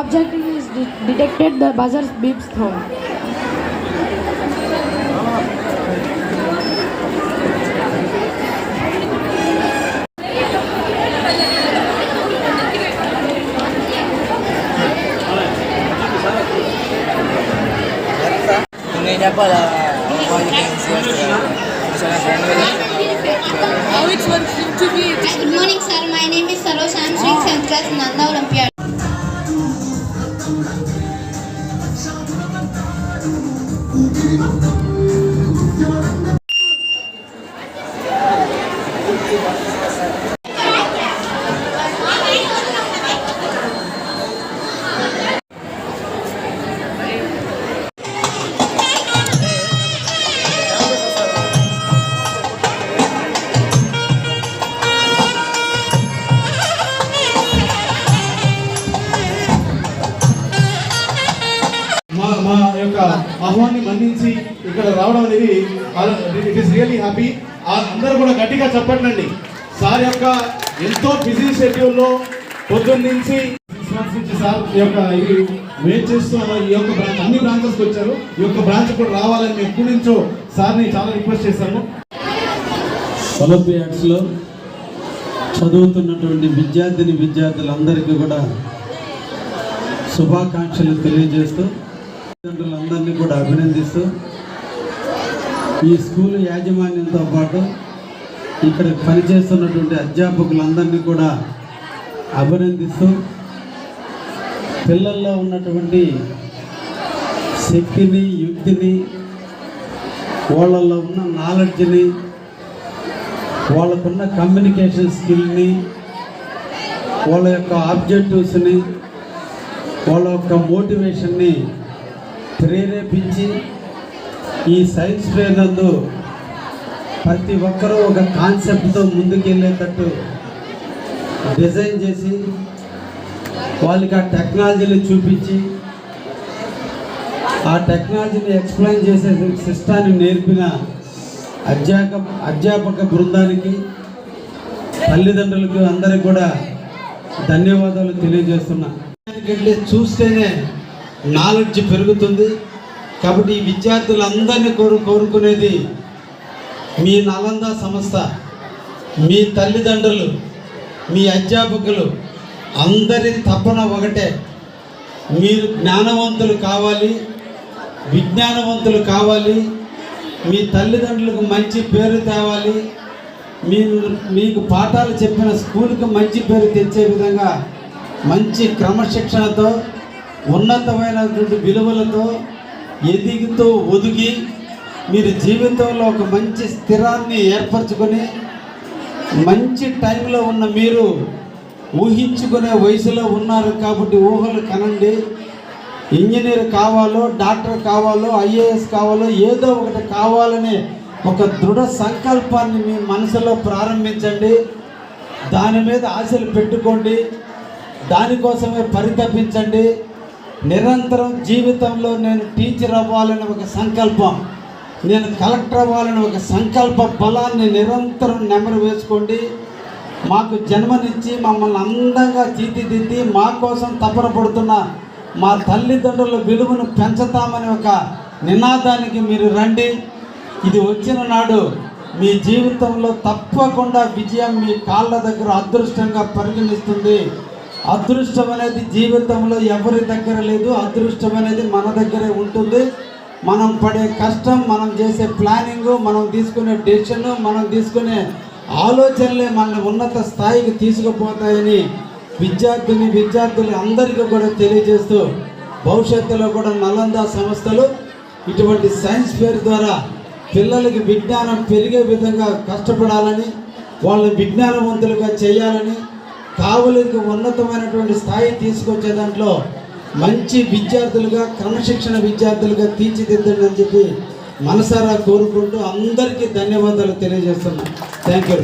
object is detected, the buzzer beeps sound. How it's working to be. Good morning, sir. My name is Sarosh. I am studying 7th class in Nanda Olympiad. మా యొక్క ఆహ్వాన్ని మన్నించి ఇక్కడ రావడం అనేది it is really happy. అందరూ కూడా గట్టిగా చెప్పండి. సార్ యొక్క ఎంతో బిజీ షెడ్యూల్లో పొద్దున్న నుంచి 6 months నుంచి సార్ యొక్క ఇది వెయిట్ చేస్తూ ఈ యొక్క బ్రాంచ్ అన్ని బ్రాంచెస్కి వచ్చారు. ఈ యొక్క బ్రాంచ్ కూడా రావాలని మేము ఎప్పటి నుంచో సార్ని చాలా రిక్వెస్ట్ చేశాము. ఒలింపియాడ్స్లో చదువుతున్నటువంటి విద్యార్థులందరికీ కూడా శుభాకాంక్షలు తెలియజేస్తూ తల్లిదండ్రులందరినీ కూడా అభినందిస్తూ ఈ స్కూల్ యాజమాన్యంతో పాటు ఇక్కడ పనిచేస్తున్నటువంటి అధ్యాపకులందరినీ కూడా అభినందిస్తూ పిల్లల్లో ఉన్నటువంటి శక్తిని, యుక్తిని, వాళ్ళల్లో ఉన్న నాలెడ్జ్ని, వాళ్ళకున్న కమ్యూనికేషన్ స్కిల్ని, వాళ్ళ యొక్క ఆబ్జెక్టివ్స్ని, వాళ్ళ యొక్క మోటివేషన్ని ప్రేరేపించి ఈ సైన్స్ ఫెయిర్ నందు ప్రతి ఒక్కరూ ఒక కాన్సెప్ట్తో ముందుకెళ్ళేటట్టు డిజైన్ చేసి వాళ్ళకి ఆ టెక్నాలజీని చూపించి ఆ టెక్నాలజీని ఎక్స్ప్లెయిన్ చేసే సిస్టాన్ని నేర్పిన అధ్యాపక బృందానికి, తల్లిదండ్రులకు అందరికి కూడా ధన్యవాదాలు తెలియజేస్తున్నా. చూస్తేనే నాలెడ్జ్ పెరుగుతుంది. కాబట్టి ఈ విద్యార్థులందరినీ కోరుకునేది మీ నలంద సంస్థ, మీ తల్లిదండ్రులు, మీ అధ్యాపకులు అందరి తపన ఒకటే. మీరు జ్ఞానవంతులు కావాలి, విజ్ఞానవంతులు కావాలి, మీ తల్లిదండ్రులకు మంచి పేరు తేవాలి, మీకు పాఠాలు చెప్పిన స్కూల్కి మంచి పేరు తెచ్చే విధంగా మంచి క్రమశిక్షణతో, ఉన్నతమైనటువంటి విలువలతో ఎదుగుతూ ఒదిగి మీరు జీవితంలో ఒక మంచి స్థిరాన్ని ఏర్పరచుకొని మంచి టైంలో ఉన్న మీరు ఊహించుకునే వయసులో ఉన్నారు. కాబట్టి ఊహలు కనండి. ఇంజనీర్ కావాలో, డాక్టర్ కావాలో, ఐఏఎస్ కావాలో, ఏదో ఒకటి కావాలనే ఒక దృఢ సంకల్పాన్ని మీ మనసులో ప్రారంభించండి. దాని మీద ఆశలు పెట్టుకోండి. దానికోసమే పరితపించండి. నిరంతరం జీవితంలో నేను టీచర్ అవ్వాలని ఒక సంకల్పం, నేను కలెక్టర్ అవ్వాలని ఒక సంకల్ప బలాన్ని నిరంతరం నెమరు వేసుకోండి. మాకు జన్మనిచ్చి మమ్మల్ని అందంగా తీర్చిదిద్ది మా కోసం తపన పడుతున్న మా తల్లిదండ్రుల విలువను పెంచుతామని ఒక నినాదానికి మీరు రండి. ఇది వచ్చిన నాడు మీ జీవితంలో తప్పకుండా విజయం మీ కాళ్ళ దగ్గర అదృష్టంగా పరిగణిస్తుంది. అదృష్టం అనేది జీవితంలో ఎవరి దగ్గర లేదు. అదృష్టం అనేది మన దగ్గరే ఉంటుంది. మనం పడే కష్టం, మనం చేసే ప్లానింగు, మనం తీసుకునే డెసిషను, మనం తీసుకునే ఆలోచనలే మనల్ని ఉన్నత స్థాయికి తీసుకుపోతాయని విద్యార్థులు అందరికీ కూడా తెలియజేస్తూ భవిష్యత్తులో కూడా నలంద సంస్థలు ఇటువంటి సైన్స్ ఫెయిర్ ద్వారా పిల్లలకి విజ్ఞానం పెరిగే విధంగా కష్టపడాలని, వాళ్ళని విజ్ఞానవంతులుగా చేయాలని, కావులకి ఉన్నతమైనటువంటి స్థాయి తీసుకొచ్చే దాంట్లో మంచి విద్యార్థులుగా, క్రమశిక్షణ విద్యార్థులుగా తీర్చిదిద్దండి అని చెప్పి మనసారా కోరుకుంటూ అందరికీ ధన్యవాదాలు తెలియజేస్తున్నాను. Thank you.